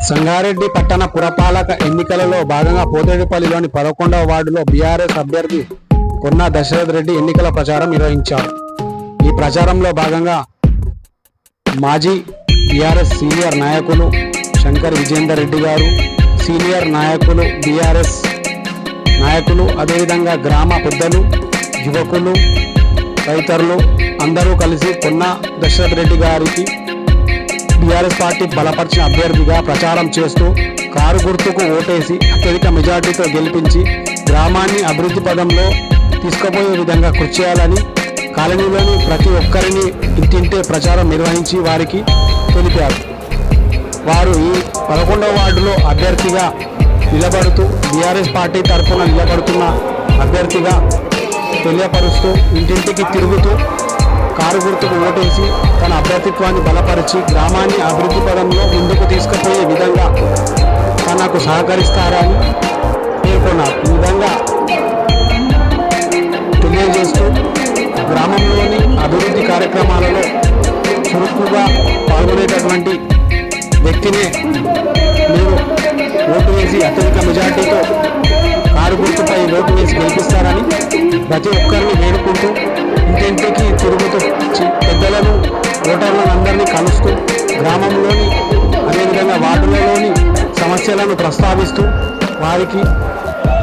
సంగారెడ్డి పట్టణ పురపాలక ఎన్నికలలో భాగంగా పోతేడుపల్లిలోని 11వ వార్డులో బీఆర్ఎస్ అభ్యర్థి కొన్నా దశరథ్ రెడ్డి ఎన్నికల ప్రచారం నిర్వహించారు. ఈ ప్రచారంలో భాగంగా మాజీ బీఆర్ఎస్ సీనియర్ నాయకులు శంకర్ విజేందర్ రెడ్డి గారు, సీనియర్ నాయకులు బీఆర్ఎస్ నాయకులు, అదేవిధంగా గ్రామ పెద్దలు, యువకులు, తదితరులు అందరూ కలిసి కొన్నా దశరథ్ రెడ్డి గారికి బీఆర్ఎస్ పార్టీ బలపరిచిన అభ్యర్థిగా ప్రచారం చేస్తూ కారు గుర్తుకు ఓటేసి అత్యధిక మెజార్టీతో గెలిపించి గ్రామాన్ని అభివృద్ధి పదంలో తీసుకుపోయే విధంగా కృషి చేయాలని కాలనీలోని ప్రతి ఒక్కరిని ఇంటింటే ప్రచారం నిర్వహించి వారికి తెలిపారు. వారు ఈ 11వ వార్డులో అభ్యర్థిగా నిలబడుతూ బీఆర్ఎస్ పార్టీ తరఫున నిలబడుతున్న అభ్యర్థిగా తెలియపరుస్తూ ఇంటింటికి తిరుగుతూ కారు గుర్తుకు ఓటేసి తన అభ్యర్థిత్వాన్ని బలపరిచి గ్రామాన్ని అభివృద్ధి పదంలో ముందుకు తీసుకుపోయే విధంగా తనకు సహకరిస్తారని పేర్కొన్నారు. ఈ విధంగా తెలియజేస్తూ గ్రామంలోని అభివృద్ధి కార్యక్రమాలలో చురుకుగా పాల్గొనేటటువంటి వ్యక్తినే మీరు ఓటు వేసి అత్యధిక మెజార్టీతో కారు గుర్తుపై ఓటు వేసి గెలిపిస్తారని ప్రతి ఒక్కరిని వేడుకుంటూ ఇంటింటికి తిరుగుతూ పెద్దలను, ఓటర్లను అందరినీ కలుస్తూ గ్రామంలోని అదేవిధంగా వార్డులలోని సమస్యలను ప్రస్తావిస్తూ వారికి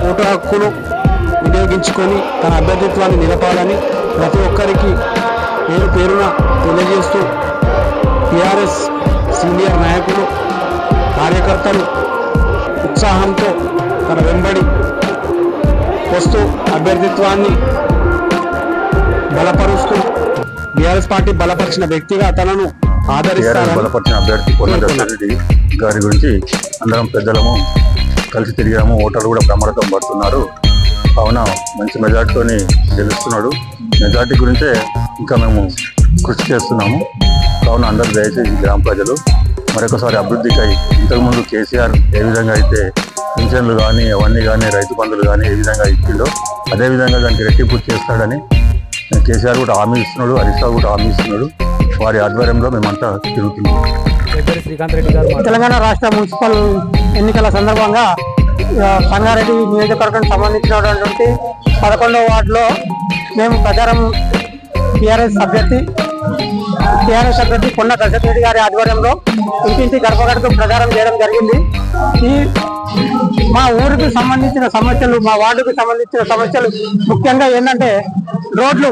ఓటు హక్కును వినియోగించుకొని తన అభ్యర్థిత్వాన్ని నిలపాలని ప్రతి ఒక్కరికి పేరు పేరున తెలియజేస్తూ టీఆర్ఎస్ సీనియర్ నాయకులు, కార్యకర్తలు ఉత్సాహంతో తన వెంబడి వస్తూ అభ్యర్థిత్వాన్ని బలపరుస్తూ బీఆర్ఎస్ పార్టీ బలపరిచిన వ్యక్తిగా తనను ఆదరిస్తారని బలపరిచిన అభ్యర్థి కొన్నా దశరథ్ రెడ్డి గారి గురించి అందరం పెద్దలము కలిసి తిరిగాము. ఓటర్లు కూడా ప్రమాదం పడుతున్నారు. కావున మంచి మెజార్టీతోని గెలుస్తున్నాడు. మెజార్టీ గురించే ఇంకా మేము కృషి చేస్తున్నాము. కావున అందరూ దయచేసి గ్రామ ప్రజలు మరొకసారి అభివృద్ధికై ఇంతకుముందు కేసీఆర్ ఏ విధంగా అయితే పింఛన్లు కానీ అవన్నీ కానీ రైతు బంధువులు కానీ ఏ విధంగా ఇచ్చిండో అదేవిధంగా దానికి రెట్టింపు చేస్తాడని కేసీఆర్ కూడా హామీ ఇస్తున్నాడు, హరీష్ రావు కూడా హామీ ఇస్తున్నాడు. వారి ఆధ్వర్యంలో మేమంతా తిరుగుతున్నాం. తెలంగాణ రాష్ట్ర మున్సిపల్ ఎన్నికల సందర్భంగా సంగారెడ్డి నియోజకవర్గానికి సంబంధించినటువంటి 11వ వార్డులో మేము ప్రచారం టీఆర్ఎస్ అభ్యర్థి కొన్నా దశరథ్ రెడ్డి గారి ఆధ్వర్యంలో ఇంటింటి గడప గడప ప్రచారం చేయడం జరిగింది. ఈ మా ఊరికి సంబంధించిన సమస్యలు, మా వార్డుకి సంబంధించిన సమస్యలు ముఖ్యంగా ఏంటంటే రోడ్లు,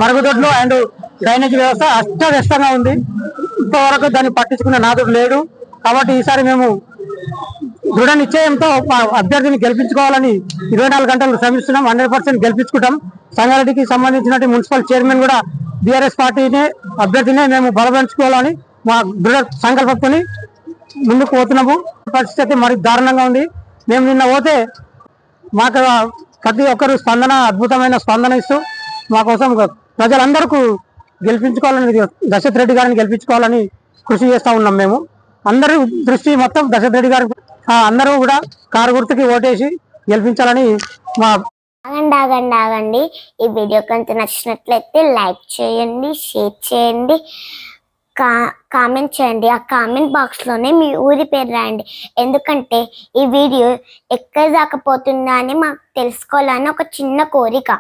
మరుగుదొడ్లు అండ్ డ్రైనేజ్ వ్యవస్థ అస్తవ్యస్తంగా ఉంది. ఇంతవరకు దాన్ని పట్టించుకునే నాదుడు లేడు. కాబట్టి ఈసారి మేము దృఢ నిశ్చయంతో అభ్యర్థిని గెలిపించుకోవాలని 24 గంటలు శ్రమిస్తున్నాం. 100% గెలిపించుకుంటాం. సంగారెడ్డికి సంబంధించిన మున్సిపల్ చైర్మన్ కూడా బీఆర్ఎస్ పార్టీనే అభ్యర్థినే మేము బలపరుచుకోవాలని మా దృఢ సంకల్పంతో ముందుకు పోతున్నాము. పరిస్థితి మరి దారుణంగా ఉంది. మేము నిన్న పోతే మాకు ప్రతి ఒక్కరు అద్భుతమైన స్పందన ఇస్తూ మా కోసం ప్రజలందరికీ గెలిపించుకోవాలని, దశరథ్ రెడ్డి గారిని గెలిపించుకోవాలని కృషి చేస్తూ ఉన్నాం. మేము అందరూ దృష్టి మొత్తం దశరథ్ రెడ్డి గారి, అందరూ కూడా కారు గుర్తుకి ఓటేసి గెలిపించాలని మా ఆగండి. ఈ వీడియో కనుక నచ్చినట్లయితే లైక్ చేయండి, షేర్ చేయండి, కామెంట్ చేయండి. ఆ కామెంట్ బాక్స్లోనే మీ ఊరి పేరు రాయండి. ఎందుకంటే ఈ వీడియో ఎక్కడ దాకా పోతుందా అని మాకు తెలుసుకోవాలని ఒక చిన్న కోరిక.